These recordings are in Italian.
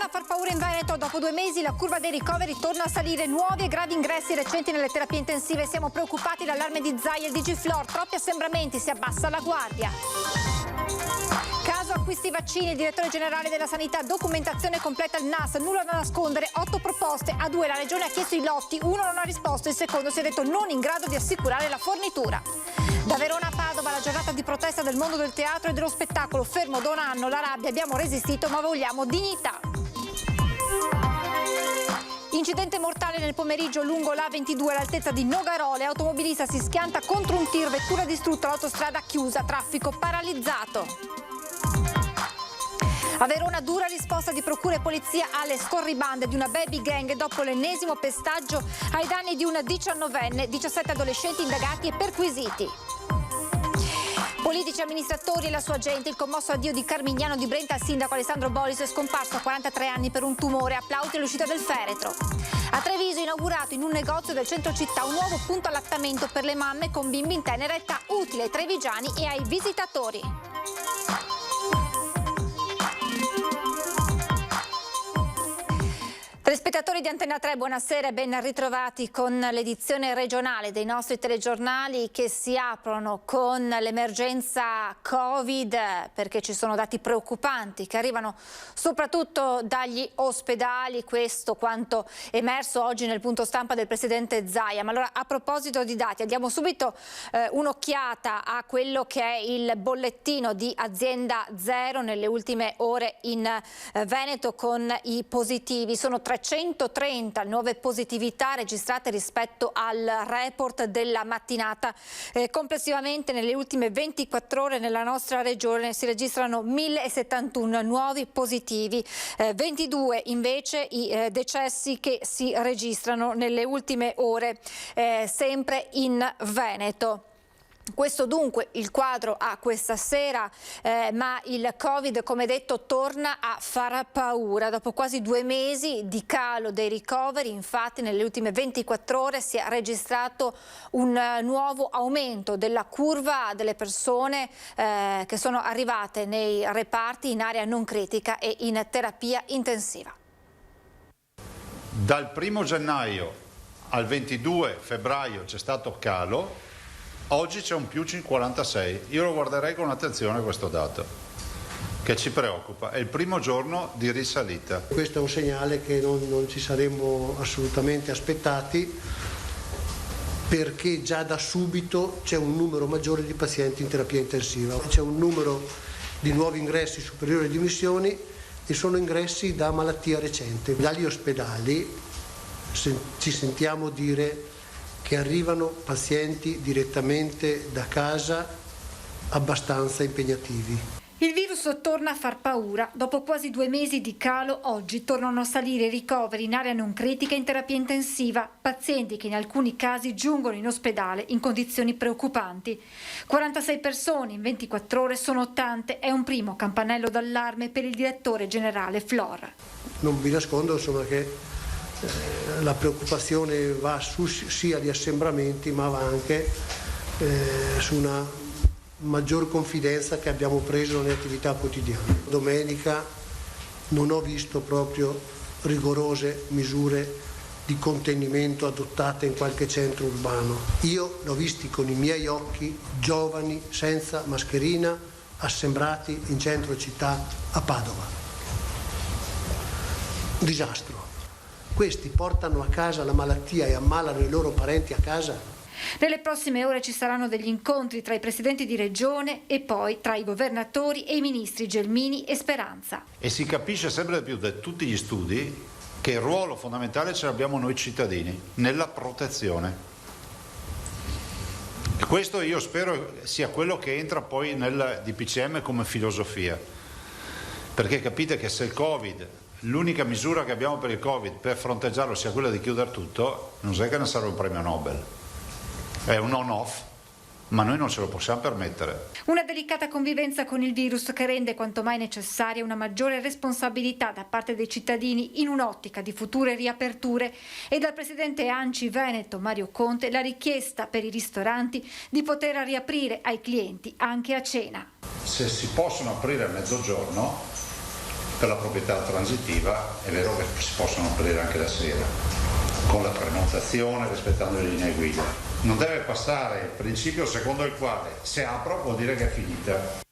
a far paura in Veneto. Dopo 2 mesi la curva dei ricoveri torna a salire. Nuovi e gravi ingressi recenti nelle terapie intensive. Siamo preoccupati dall'allarme di Zaia e il DG Flor. Troppi assembramenti, si abbassa la guardia. Caso acquisti vaccini, il direttore generale della sanità, documentazione completa al NAS, nulla da nascondere, 8 proposte, a 2 la regione ha chiesto i lotti, 1 non ha risposto, il secondo si è detto non in grado di assicurare la fornitura. Da Verona a Padova la giornata di protesta del mondo del teatro e dello spettacolo, fermo da un anno, la rabbia, abbiamo resistito ma vogliamo dignità. Incidente mortale nel pomeriggio lungo l'A22 all'altezza di Nogarole, automobilista si schianta contro un tir, vettura distrutta, l'autostrada chiusa, traffico paralizzato. A Verona dura risposta di procura e polizia alle scorribande di una baby gang dopo l'ennesimo pestaggio ai danni di una 19enne, 17 adolescenti indagati e perquisiti. Politici, amministratori e la sua gente, il commosso addio di Carmignano di Brenta al sindaco Alessandro Bolis, è scomparso a 43 anni per un tumore, applausi all'uscita del feretro. A Treviso inaugurato in un negozio del centro città un nuovo punto allattamento per le mamme con bimbi in tenera età, utile ai trevigiani e ai visitatori. Telespettatori di Antenna 3, buonasera e ben ritrovati con l'edizione regionale dei nostri telegiornali che si aprono con l'emergenza Covid, perché ci sono dati preoccupanti che arrivano soprattutto dagli ospedali, questo quanto emerso oggi nel punto stampa del presidente Zaia. Ma allora, a proposito di dati, diamo subito un'occhiata a quello che è il bollettino di Azienda Zero nelle ultime ore in Veneto con i positivi. Sono 330 nuove positività registrate rispetto al report della mattinata. Complessivamente nelle ultime 24 ore nella nostra regione si registrano 1071 nuovi positivi, 22 invece i decessi che si registrano nelle ultime ore sempre in Veneto. Questo dunque il quadro a questa sera, ma il Covid, come detto, torna a far paura. Dopo quasi 2 mesi di calo dei ricoveri, infatti nelle ultime 24 ore si è registrato un nuovo aumento della curva delle persone che sono arrivate nei reparti in area non critica e in terapia intensiva. Dal 1° gennaio al 22 febbraio c'è stato calo. Oggi c'è un più 46, io lo guarderei con attenzione questo dato, che ci preoccupa, è il primo giorno di risalita. Questo è un segnale che non ci saremmo assolutamente aspettati, perché già da subito c'è un numero maggiore di pazienti in terapia intensiva, c'è un numero di nuovi ingressi superiore di dimissioni e sono ingressi da malattia recente. Dagli ospedali ci sentiamo dire che arrivano pazienti direttamente da casa abbastanza impegnativi. Il virus torna a far paura. Dopo quasi 2 mesi di calo, oggi tornano a salire i ricoveri in area non critica e in terapia intensiva, pazienti che in alcuni casi giungono in ospedale in condizioni preoccupanti. 46 persone in 24 ore sono tante, è un primo campanello d'allarme per il direttore generale Flor. Non vi nascondo insomma che la preoccupazione va su sia gli assembramenti ma va anche su una maggior confidenza che abbiamo preso nelle attività quotidiane. Domenica non ho visto proprio rigorose misure di contenimento adottate in qualche centro urbano. Io l'ho visti con i miei occhi giovani senza mascherina assembrati in centro città a Padova. Un disastro. Questi portano a casa la malattia e ammalano i loro parenti a casa. Nelle prossime ore ci saranno degli incontri tra i presidenti di regione e poi tra i governatori e i ministri Gelmini e Speranza. E si capisce sempre di più da tutti gli studi che il ruolo fondamentale ce l'abbiamo noi cittadini nella protezione. Questo io spero sia quello che entra poi nel DPCM come filosofia, perché capite che se il Covid, l'unica misura che abbiamo per il Covid per fronteggiarlo sia quella di chiudere tutto, non è che ne sarà un premio Nobel, è un on-off, ma noi non ce lo possiamo permettere. Una delicata convivenza con il virus che rende quanto mai necessaria una maggiore responsabilità da parte dei cittadini in un'ottica di future riaperture, e dal presidente ANCI Veneto Mario Conte la richiesta per i ristoranti di poter riaprire ai clienti anche a cena. Se si possono aprire a mezzogiorno per la proprietà transitiva è vero che si possono aprire anche la sera, con la prenotazione, rispettando le linee guida. Non deve passare il principio secondo il quale se apro vuol dire che è finita.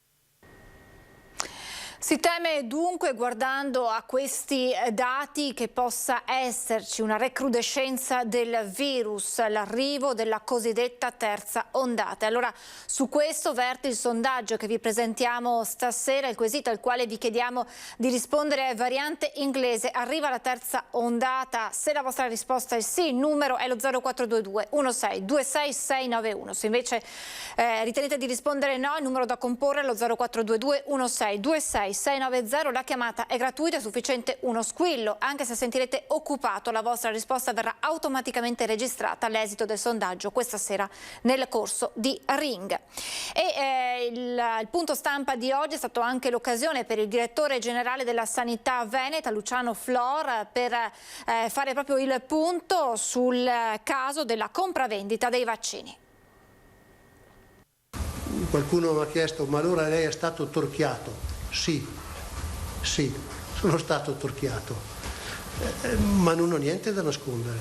Si teme dunque, guardando a questi dati, che possa esserci una recrudescenza del virus, l'arrivo della cosiddetta terza ondata. Allora, su questo verte il sondaggio che vi presentiamo stasera, il quesito al quale vi chiediamo di rispondere è variante inglese. Arriva la terza ondata? Se la vostra risposta è sì, il numero è lo 0422 1626 691. Se invece ritenete di rispondere no, il numero da comporre è lo 0422 1626 690, la chiamata è gratuita, è sufficiente uno squillo. Anche se sentirete occupato, la vostra risposta verrà automaticamente registrata all'esito del sondaggio questa sera nel corso di Ring. E il punto stampa di oggi è stato anche l'occasione per il direttore generale della Sanità Veneta, Luciano Flor, per fare proprio il punto sul caso della compravendita dei vaccini. Qualcuno mi ha chiesto: ma allora lei è stato torchiato? Sì, sono stato torchiato, ma non ho niente da nascondere.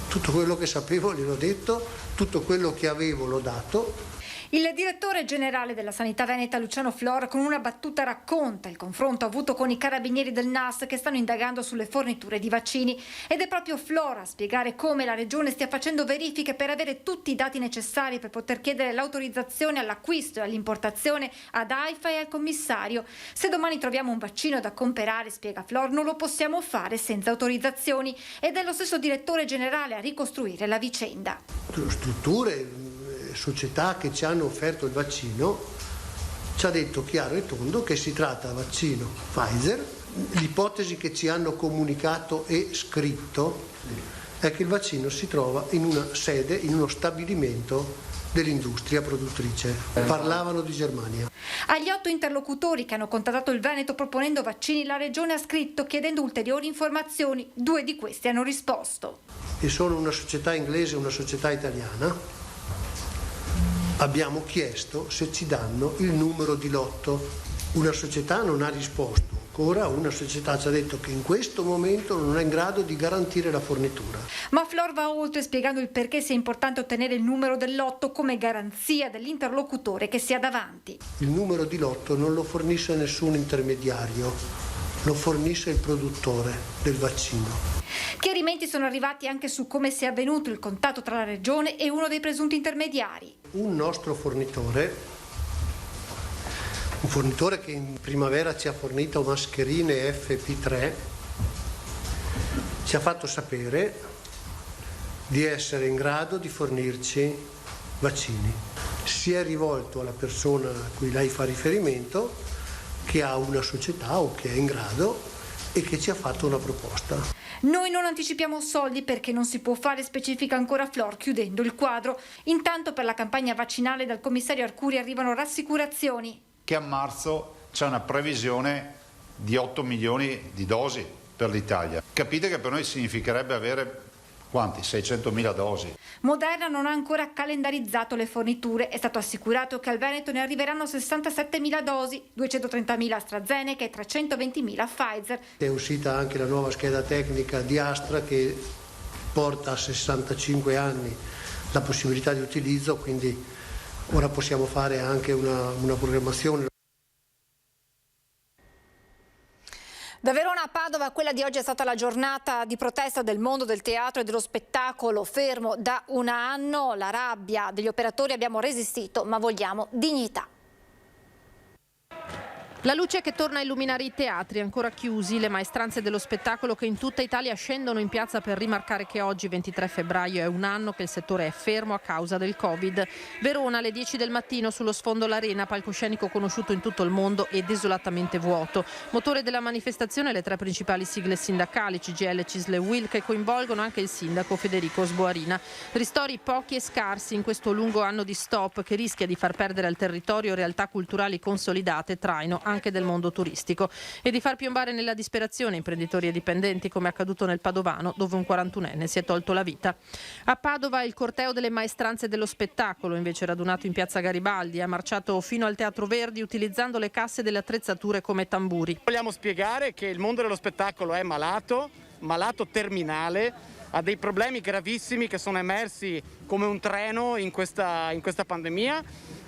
Tutto quello che sapevo gliel'ho detto, tutto quello che avevo l'ho dato. Il direttore generale della Sanità Veneta, Luciano Flor, con una battuta racconta il confronto avuto con i carabinieri del NAS che stanno indagando sulle forniture di vaccini, ed è proprio Flor a spiegare come la Regione stia facendo verifiche per avere tutti i dati necessari per poter chiedere l'autorizzazione all'acquisto e all'importazione ad AIFA e al commissario. Se domani troviamo un vaccino da comprare, spiega Flor, non lo possiamo fare senza autorizzazioni, ed è lo stesso direttore generale a ricostruire la vicenda. Strutture, società che ci hanno offerto il vaccino, ci ha detto chiaro e tondo che si tratta di vaccino Pfizer. L'ipotesi che ci hanno comunicato e scritto è che il vaccino si trova in una sede, in uno stabilimento dell'industria produttrice. Parlavano di Germania. Agli 8 interlocutori che hanno contattato il Veneto proponendo vaccini, la Regione ha scritto chiedendo ulteriori informazioni. 2 di questi hanno risposto. E sono una società inglese e una società italiana. Abbiamo chiesto se ci danno il numero di lotto. Una società non ha risposto ancora, una società ci ha detto che in questo momento non è in grado di garantire la fornitura. Ma Flor va oltre, spiegando il perché sia importante ottenere il numero del lotto come garanzia dell'interlocutore che si ha davanti. Il numero di lotto non lo fornisce nessun intermediario, lo fornisce il produttore del vaccino. Chiarimenti sono arrivati anche su come sia avvenuto il contatto tra la Regione e uno dei presunti intermediari. Un nostro fornitore, un fornitore che in primavera ci ha fornito mascherine FP3, ci ha fatto sapere di essere in grado di fornirci vaccini. Si è rivolto alla persona a cui lei fa riferimento, che ha una società o che è in grado, e che ci ha fatto una proposta. Noi non anticipiamo soldi perché non si può fare, specifica ancora Flor, chiudendo il quadro. Intanto per la campagna vaccinale dal commissario Arcuri arrivano rassicurazioni. Che a marzo c'è una previsione di 8 milioni di dosi per l'Italia. Capite che per noi significherebbe avere quanti? 600.000 dosi. Moderna non ha ancora calendarizzato le forniture. È stato assicurato che al Veneto ne arriveranno 67.000 dosi, 230.000 AstraZeneca e 320.000 Pfizer. È uscita anche la nuova scheda tecnica di Astra che porta a 65 anni la possibilità di utilizzo, quindi ora possiamo fare anche una programmazione. Da Verona a Padova, quella di oggi è stata la giornata di protesta del mondo del teatro e dello spettacolo, fermo da un anno. La rabbia degli operatori: abbiamo resistito, ma vogliamo dignità. La luce che torna a illuminare i teatri ancora chiusi, le maestranze dello spettacolo che in tutta Italia scendono in piazza per rimarcare che oggi, 23 febbraio, è un anno che il settore è fermo a causa del Covid. Verona alle 10 del mattino, sullo sfondo l'Arena, palcoscenico conosciuto in tutto il mondo e desolatamente vuoto. Motore della manifestazione le 3 principali sigle sindacali, CGIL, CISL e UIL, che coinvolgono anche il sindaco Federico Sboarina. Ristori pochi e scarsi in questo lungo anno di stop che rischia di far perdere al territorio realtà culturali consolidate, traino anche del mondo turistico e di far piombare nella disperazione imprenditori e dipendenti, come è accaduto nel Padovano, dove un 41enne si è tolto la vita. A Padova il corteo delle maestranze dello spettacolo, invece radunato in piazza Garibaldi, ha marciato fino al Teatro Verdi utilizzando le casse delle attrezzature come tamburi. Vogliamo spiegare che il mondo dello spettacolo è malato terminale, ha dei problemi gravissimi che sono emersi come un treno in questa pandemia.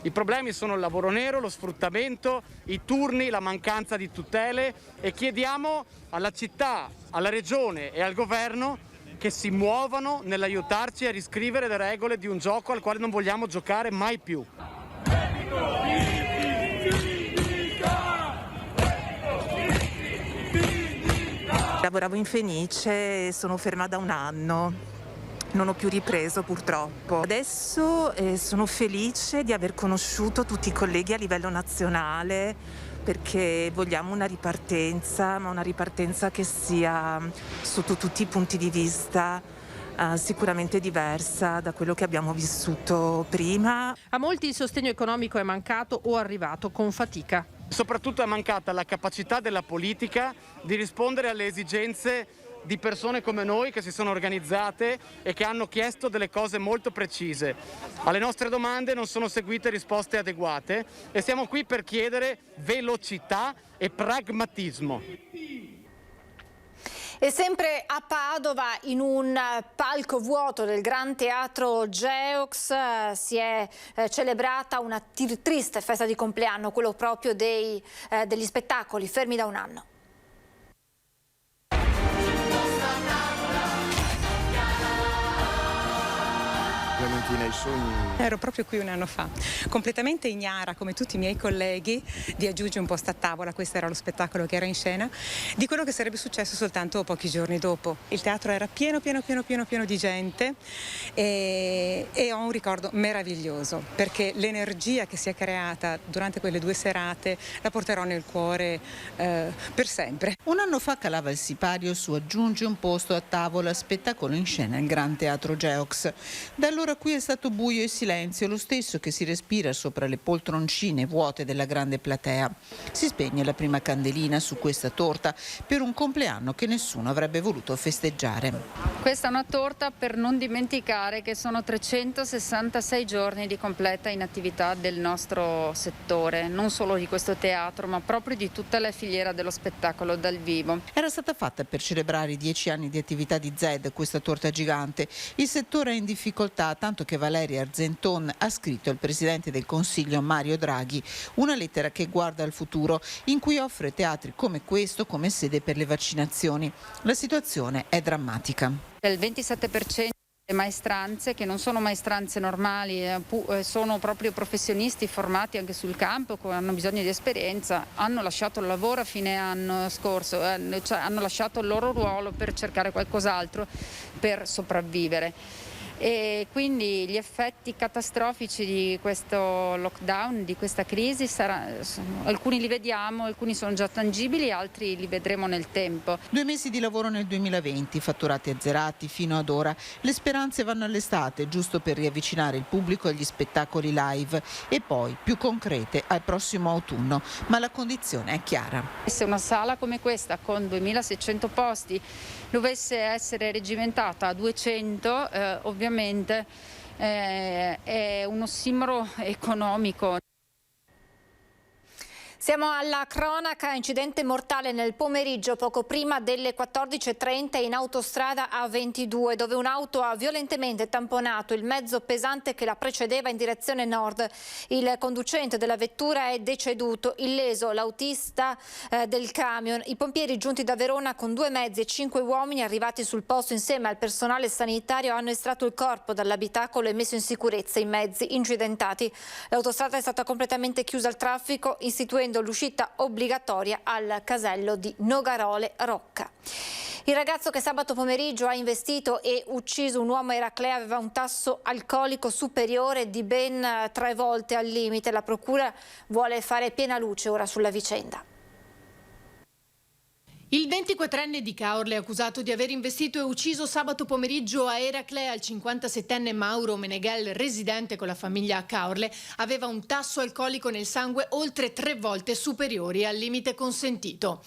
I problemi sono il lavoro nero, lo sfruttamento, i turni, la mancanza di tutele, e chiediamo alla città, alla regione e al governo che si muovano nell'aiutarci a riscrivere le regole di un gioco al quale non vogliamo giocare mai più. Lavoravo in Fenice e sono ferma da un anno, non ho più ripreso purtroppo. Adesso sono felice di aver conosciuto tutti i colleghi a livello nazionale, perché vogliamo una ripartenza, ma una ripartenza che sia sotto tutti i punti di vista sicuramente diversa da quello che abbiamo vissuto prima. A molti il sostegno economico è mancato o arrivato con fatica. Soprattutto è mancata la capacità della politica di rispondere alle esigenze di persone come noi che si sono organizzate e che hanno chiesto delle cose molto precise. Alle nostre domande non sono seguite risposte adeguate e siamo qui per chiedere velocità e pragmatismo. E sempre a Padova, in un palco vuoto del Gran Teatro Geox, si è celebrata una triste festa di compleanno, quello proprio degli spettacoli fermi da un anno. I sogni. Ero proprio qui un anno fa, completamente ignara, come tutti i miei colleghi, di aggiungere un posto a tavola, questo era lo spettacolo che era in scena, di quello che sarebbe successo soltanto pochi giorni dopo. Il teatro era pieno di gente e ho un ricordo meraviglioso, perché l'energia che si è creata durante quelle 2 serate la porterò nel cuore per sempre. Un anno fa calava il sipario su Aggiungi un posto a tavola, spettacolo in scena al Gran Teatro Geox. Da allora qui è stato buio e silenzio, lo stesso che si respira sopra le poltroncine vuote della grande platea. Si spegne la prima candelina su questa torta per un compleanno che nessuno avrebbe voluto festeggiare. Questa è una torta per non dimenticare che sono 366 giorni di completa inattività del nostro settore, non solo di questo teatro, ma proprio di tutta la filiera dello spettacolo dal vivo. Era stata fatta per celebrare i 10 anni di attività di Zed, questa torta gigante. Il settore è in difficoltà, tanto che Valeria Argenton ha scritto al Presidente del Consiglio Mario Draghi una lettera che guarda al futuro, in cui offre teatri come questo come sede per le vaccinazioni. La situazione è drammatica. Il 27% delle maestranze, che non sono maestranze normali, sono proprio professionisti formati anche sul campo, che hanno bisogno di esperienza, hanno lasciato il lavoro a fine anno scorso, cioè hanno lasciato il loro ruolo per cercare qualcos'altro per sopravvivere. E quindi gli effetti catastrofici di questo lockdown, di questa crisi, alcuni li vediamo, alcuni sono già tangibili, altri li vedremo nel tempo. 2 mesi di lavoro nel 2020, fatturati azzerati fino ad ora. Le speranze vanno all'estate, giusto per riavvicinare il pubblico agli spettacoli live, e poi più concrete al prossimo autunno. Ma la condizione è chiara. Se una sala come questa, con 2600 posti, dovesse essere regimentata a 200, ovviamente è un ossimoro economico. Siamo alla cronaca, incidente mortale nel pomeriggio poco prima delle 14:30 in autostrada A22, dove un'auto ha violentemente tamponato il mezzo pesante che la precedeva in direzione nord. Il conducente della vettura è deceduto, illeso l'autista del camion. I pompieri giunti da Verona con 2 mezzi e 5 uomini arrivati sul posto insieme al personale sanitario hanno estratto il corpo dall'abitacolo e messo in sicurezza i mezzi incidentati. L'autostrada è stata completamente chiusa al traffico, istituendo l'uscita obbligatoria al casello di Nogarole Rocca. Il ragazzo che sabato pomeriggio ha investito e ucciso un uomo a Eraclea aveva un tasso alcolico superiore di ben 3 volte al limite. La procura vuole fare piena luce ora sulla vicenda. Il 24enne di Caorle, accusato di aver investito e ucciso sabato pomeriggio a Eracle al 57enne Mauro Meneghel, residente con la famiglia a Caorle, aveva un tasso alcolico nel sangue oltre 3 volte superiori al limite consentito.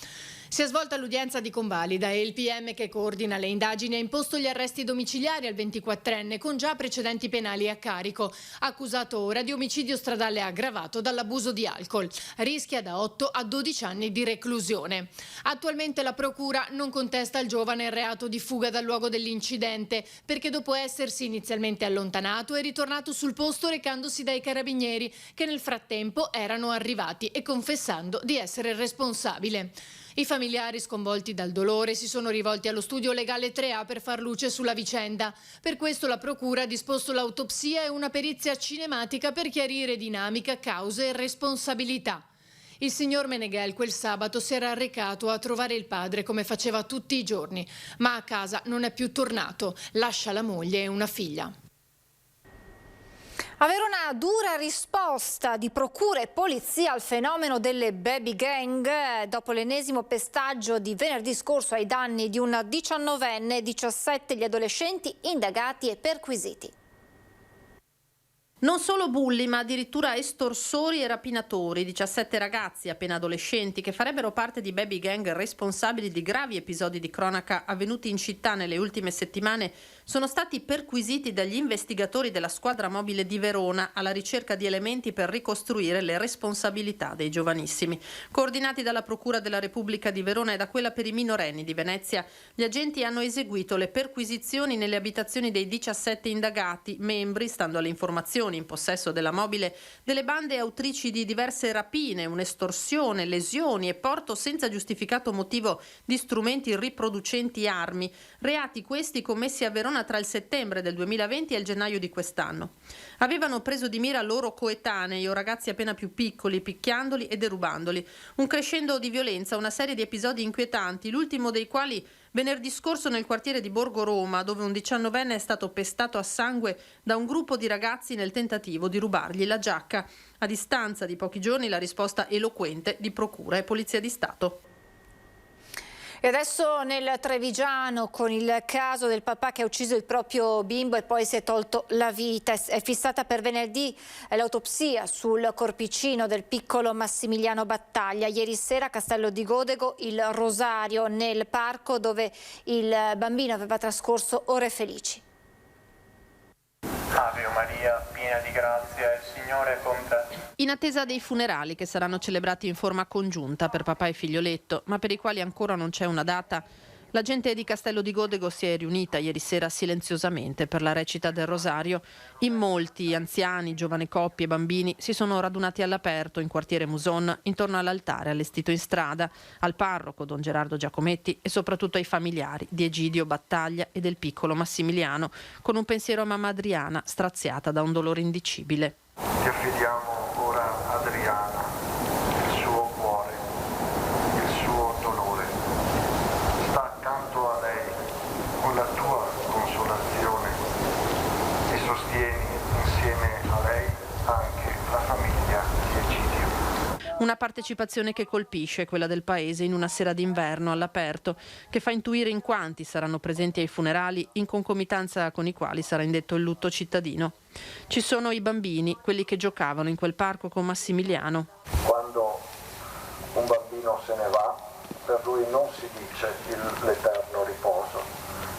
Si è svolta l'udienza di convalida e il PM che coordina le indagini ha imposto gli arresti domiciliari al 24enne con già precedenti penali a carico, accusato ora di omicidio stradale aggravato dall'abuso di alcol. Rischia da 8 a 12 anni di reclusione. Attualmente la procura non contesta al giovane il reato di fuga dal luogo dell'incidente perché dopo essersi inizialmente allontanato è ritornato sul posto recandosi dai carabinieri che nel frattempo erano arrivati e confessando di essere responsabile. I familiari sconvolti dal dolore si sono rivolti allo studio legale 3A per far luce sulla vicenda. Per questo la procura ha disposto l'autopsia e una perizia cinematica per chiarire dinamica, cause e responsabilità. Il signor Meneghel quel sabato si era recato a trovare il padre come faceva tutti i giorni, ma a casa non è più tornato, lascia la moglie e una figlia. Avere una dura risposta di procura e polizia al fenomeno delle baby gang dopo l'ennesimo pestaggio di venerdì scorso ai danni di un 19enne e 17 gli adolescenti indagati e perquisiti. Non solo bulli, ma addirittura estorsori e rapinatori, 17 ragazzi appena adolescenti che farebbero parte di baby gang responsabili di gravi episodi di cronaca avvenuti in città nelle ultime settimane, sono stati perquisiti dagli investigatori della squadra mobile di Verona alla ricerca di elementi per ricostruire le responsabilità dei giovanissimi. Coordinati dalla Procura della Repubblica di Verona e da quella per i minorenni di Venezia, gli agenti hanno eseguito le perquisizioni nelle abitazioni dei 17 indagati, membri, stando alle informazioni in possesso della mobile, delle bande autrici di diverse rapine, un'estorsione, lesioni e porto senza giustificato motivo di strumenti riproducenti armi, reati questi commessi a Verona tra il settembre del 2020 e il gennaio di quest'anno. Avevano preso di mira loro coetanei o ragazzi appena più piccoli, picchiandoli e derubandoli. Un crescendo di violenza, una serie di episodi inquietanti, l'ultimo dei quali venerdì scorso nel quartiere di Borgo Roma, dove un 19enne è stato pestato a sangue da un gruppo di ragazzi nel tentativo di rubargli la giacca. A distanza di pochi giorni la risposta eloquente di Procura e Polizia di Stato. E adesso nel Trevigiano con il caso del papà che ha ucciso il proprio bimbo e poi si è tolto la vita. È fissata per venerdì l'autopsia sul corpicino del piccolo Massimiliano Battaglia. Ieri sera a Castello di Godego il rosario nel parco dove il bambino aveva trascorso ore felici. Ave Maria, piena di grazia, il Signore è con te. In attesa dei funerali che saranno celebrati in forma congiunta per papà e figlioletto, ma per i quali ancora non c'è una data, la gente di Castello di Godego si è riunita ieri sera silenziosamente per la recita del rosario. In molti, anziani, giovani coppie, bambini, si sono radunati all'aperto in quartiere Muson, intorno all'altare allestito in strada, al parroco Don Gerardo Giacometti e soprattutto ai familiari di Egidio Battaglia e del piccolo Massimiliano, con un pensiero a mamma Adriana straziata da un dolore indicibile. Ti affidiamo ora Adriana, il suo cuore, il suo dolore. Sta accanto a lei con la tua consolazione e sostieni insieme a lei anche la famiglia di Egidio. Una partecipazione che colpisce, quella del paese in una sera d'inverno all'aperto, che fa intuire in quanti saranno presenti ai funerali in concomitanza con i quali sarà indetto il lutto cittadino. Ci sono i bambini, quelli che giocavano in quel parco con Massimiliano. Quando un bambino se ne va, per lui non si dice l'eterno riposo.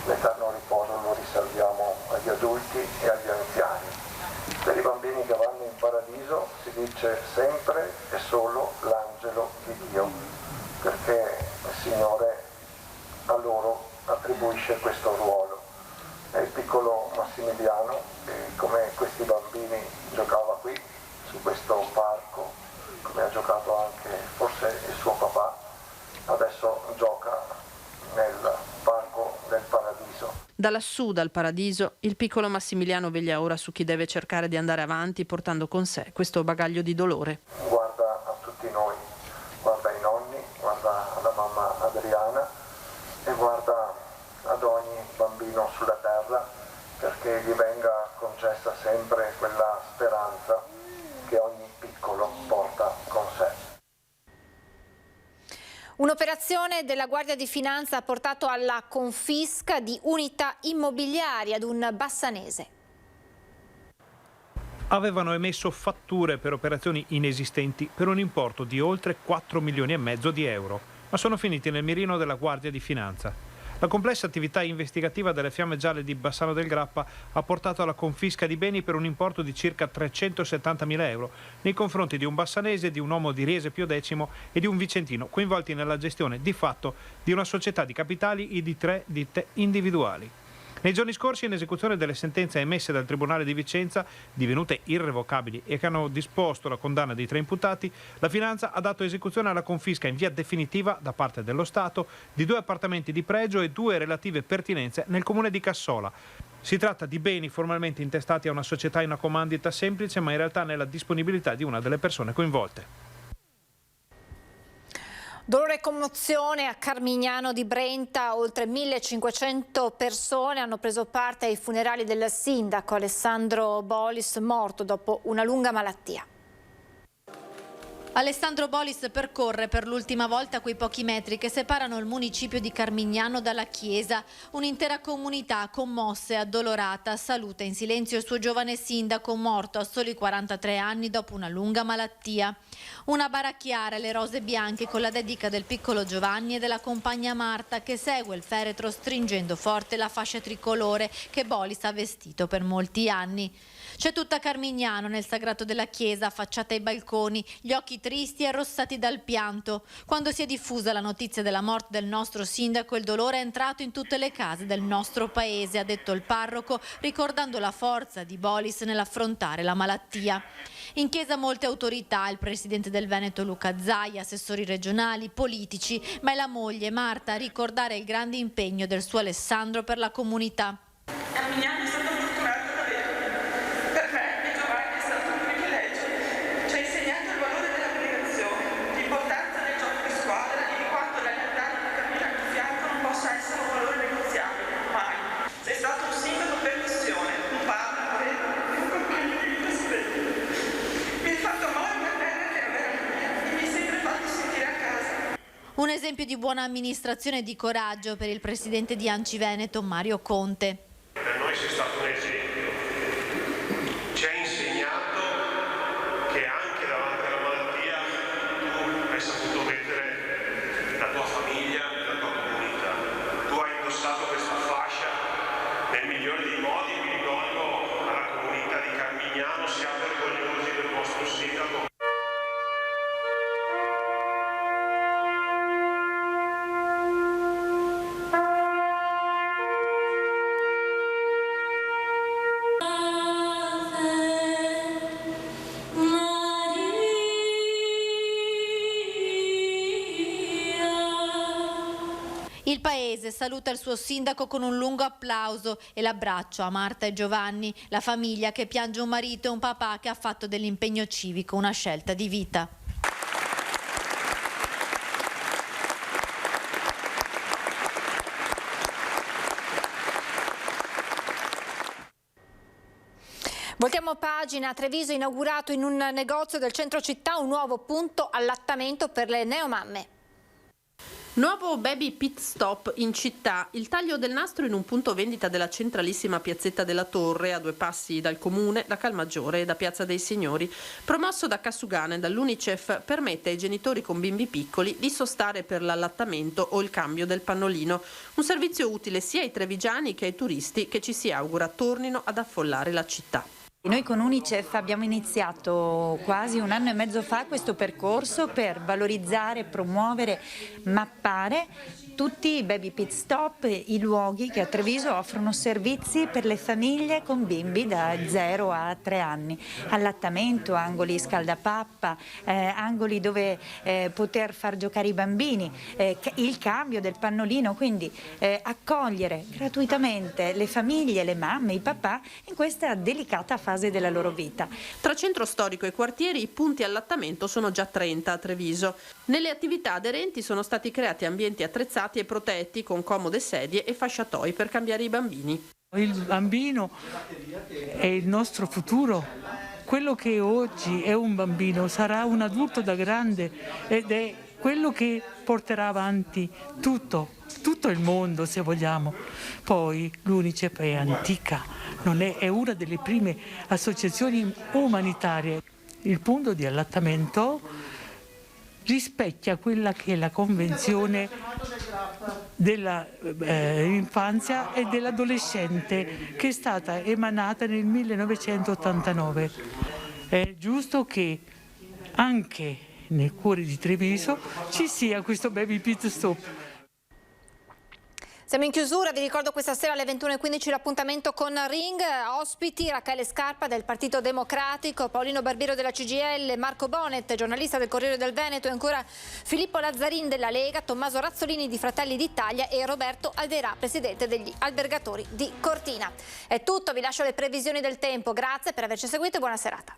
L'eterno riposo lo riserviamo agli adulti e agli anziani. Per i bambini che vanno in paradiso si dice sempre e solo l'angelo di Dio, perché il Signore a loro attribuisce questo ruolo. E il piccolo Massimiliano, come questi bambini giocava qui, su questo parco, come ha giocato anche forse il suo papà, adesso gioca nel parco del paradiso. Da lassù, dal paradiso, il piccolo Massimiliano veglia ora su chi deve cercare di andare avanti portando con sé questo bagaglio di dolore. Guarda a tutti noi, guarda ai nonni, guarda alla mamma Adriana e guarda ad ogni bambino sulla terra, perché gli venga concessa sempre quella speranza che ogni piccolo porta con sé. Un Un'operazione della Guardia di Finanza ha portato alla confisca di unità immobiliari ad un bassanese. Avevano emesso fatture per operazioni inesistenti per un importo di oltre 4,5 milioni di euro, ma sono finiti nel mirino della Guardia di Finanza. La complessa attività investigativa delle Fiamme Gialle di Bassano del Grappa ha portato alla confisca di beni per un importo di circa 370.000 euro nei confronti di un bassanese, di un uomo di Riese Pio X e di un vicentino coinvolti nella gestione di fatto di una società di capitali e di 3 ditte individuali. Nei giorni scorsi, in esecuzione delle sentenze emesse dal Tribunale di Vicenza, divenute irrevocabili e che hanno disposto la condanna dei 3 imputati, la Finanza ha dato esecuzione alla confisca in via definitiva da parte dello Stato di 2 appartamenti di pregio e 2 relative pertinenze nel comune di Cassola. Si tratta di beni formalmente intestati a una società in una comandita semplice, ma in realtà nella disponibilità di una delle persone coinvolte. Dolore e commozione a Carmignano di Brenta, oltre 1500 persone hanno preso parte ai funerali del sindaco Alessandro Bolis, morto dopo una lunga malattia. Alessandro Bolis percorre per l'ultima volta quei pochi metri che separano il municipio di Carmignano dalla chiesa. Un'intera comunità commossa e addolorata saluta in silenzio il suo giovane sindaco morto a soli 43 anni dopo una lunga malattia. Una baracchiara e le rose bianche con la dedica del piccolo Giovanni e della compagna Marta che segue il feretro stringendo forte la fascia tricolore che Bolis ha vestito per molti anni. C'è tutta Carmignano nel sagrato della chiesa, affacciata ai balconi, gli occhi tristi e arrossati dal pianto. Quando si è diffusa la notizia della morte del nostro sindaco, il dolore è entrato in tutte le case del nostro paese, ha detto il parroco, ricordando la forza di Bolis nell'affrontare la malattia. In chiesa molte autorità, il presidente del Veneto Luca Zaia, assessori regionali, politici, ma è la moglie Marta a ricordare il grande impegno del suo Alessandro per la comunità. Carmignano è stato fortunato ad averlo. Per me e Giovanni è stato un privilegio. Ci ha insegnato il valore dell'abnegazione, l'importanza del gioco di squadra e di quanto la lealtà di cui camminare di fianco non possa essere un valore negoziabile, mai. Sei stato un sindaco per missione, un padre, un compagno di vita stessa. Mi hai fatto amare una terra che non era mia e mi hai sempre fatto sentire a casa. Un esempio di buona amministrazione e di coraggio per il presidente di ANCI Veneto, Mario Conte. Per noi sei stato un esempio. Ci hai insegnato che anche davanti alla malattia tu hai saputo mettere la tua famiglia e la tua comunità. Tu hai indossato questa fascia nel migliore dei modi. Mi rivolgo alla comunità di Carmignano, siate orgogliosi del vostro sindaco. Il paese saluta il suo sindaco con un lungo applauso e l'abbraccio a Marta e Giovanni, la famiglia che piange un marito e un papà che ha fatto dell'impegno civico una scelta di vita. Voltiamo pagina. A Treviso è inaugurato in un negozio del centro città un nuovo punto allattamento per le neomamme. Nuovo baby pit stop in città, il taglio del nastro in un punto vendita della centralissima piazzetta della Torre, a 2 passi dal comune, da Calmaggiore e da Piazza dei Signori. Promosso da Cassugana e dall'Unicef, permette ai genitori con bimbi piccoli di sostare per l'allattamento o il cambio del pannolino. Un servizio utile sia ai trevigiani che ai turisti che ci si augura tornino ad affollare la città. Noi con Unicef abbiamo iniziato quasi 1 anno e mezzo fa questo percorso per valorizzare, promuovere, mappare tutti i baby pit stop, i luoghi che a Treviso offrono servizi per le famiglie con bimbi da 0 a 3 anni. Allattamento, angoli scaldapappa, angoli dove poter far giocare i bambini, il cambio del pannolino, quindi accogliere gratuitamente le famiglie, le mamme, i papà in questa delicata fase della loro vita. Tra centro storico e quartieri i punti allattamento sono già 30 a Treviso. Nelle attività aderenti sono stati creati ambienti attrezzati e protetti con comode sedie e fasciatoi per cambiare i bambini. Il bambino è il nostro futuro. Quello che oggi è un bambino sarà un adulto da grande ed è quello che porterà avanti tutto il mondo, se vogliamo. Poi l'UNICEF è antica, è una delle prime associazioni umanitarie. Il punto di allattamento rispecchia quella che è la Convenzione dell'infanzia e dell'adolescente, che è stata emanata nel 1989. È giusto che anche nel cuore di Treviso ci sia questo Baby Pit Stop. Siamo in chiusura, vi ricordo questa sera alle 21:15 l'appuntamento con Ring, ospiti Rachele Scarpa del Partito Democratico, Paolino Barbiero della CGIL, Marco Bonet, giornalista del Corriere del Veneto, e ancora Filippo Lazzarin della Lega, Tommaso Razzolini di Fratelli d'Italia e Roberto Alverà, presidente degli albergatori di Cortina. È tutto, vi lascio le previsioni del tempo, grazie per averci seguito e buona serata.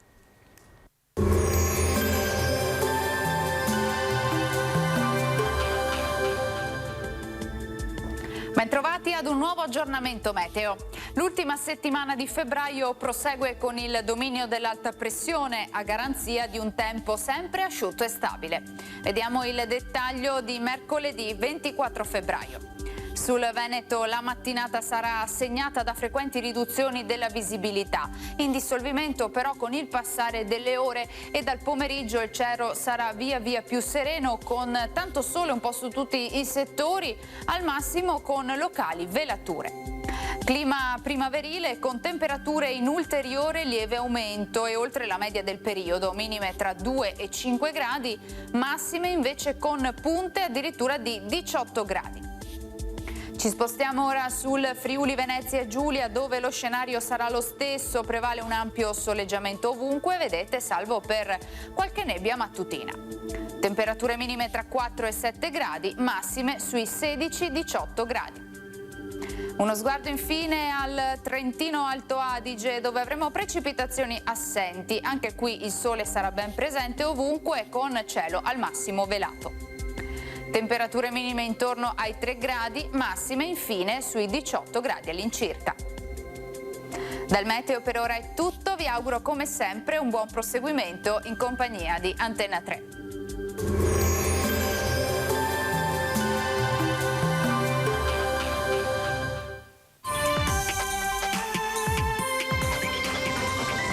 Bentrovati ad un nuovo aggiornamento meteo. L'ultima settimana di febbraio prosegue con il dominio dell'alta pressione a garanzia di un tempo sempre asciutto e stabile. Vediamo il dettaglio di mercoledì 24 febbraio. Sul Veneto la mattinata sarà segnata da frequenti riduzioni della visibilità, in dissolvimento però con il passare delle ore, e dal pomeriggio il cielo sarà via via più sereno, con tanto sole un po' su tutti i settori, al massimo con locali velature. Clima primaverile con temperature in ulteriore lieve aumento e oltre la media del periodo, minime tra 2 e 5 gradi, massime invece con punte addirittura di 18 gradi. Ci spostiamo ora sul Friuli Venezia Giulia, dove lo scenario sarà lo stesso, prevale un ampio soleggiamento ovunque, vedete, salvo per qualche nebbia mattutina. Temperature minime tra 4 e 7 gradi, massime sui 16-18 gradi. Uno sguardo infine al Trentino Alto Adige, dove avremo precipitazioni assenti, anche qui il sole sarà ben presente ovunque con cielo al massimo velato. Temperature minime intorno ai 3 gradi, massime infine sui 18 gradi all'incirca. Dal meteo per ora è tutto, vi auguro come sempre un buon proseguimento in compagnia di Antenna 3.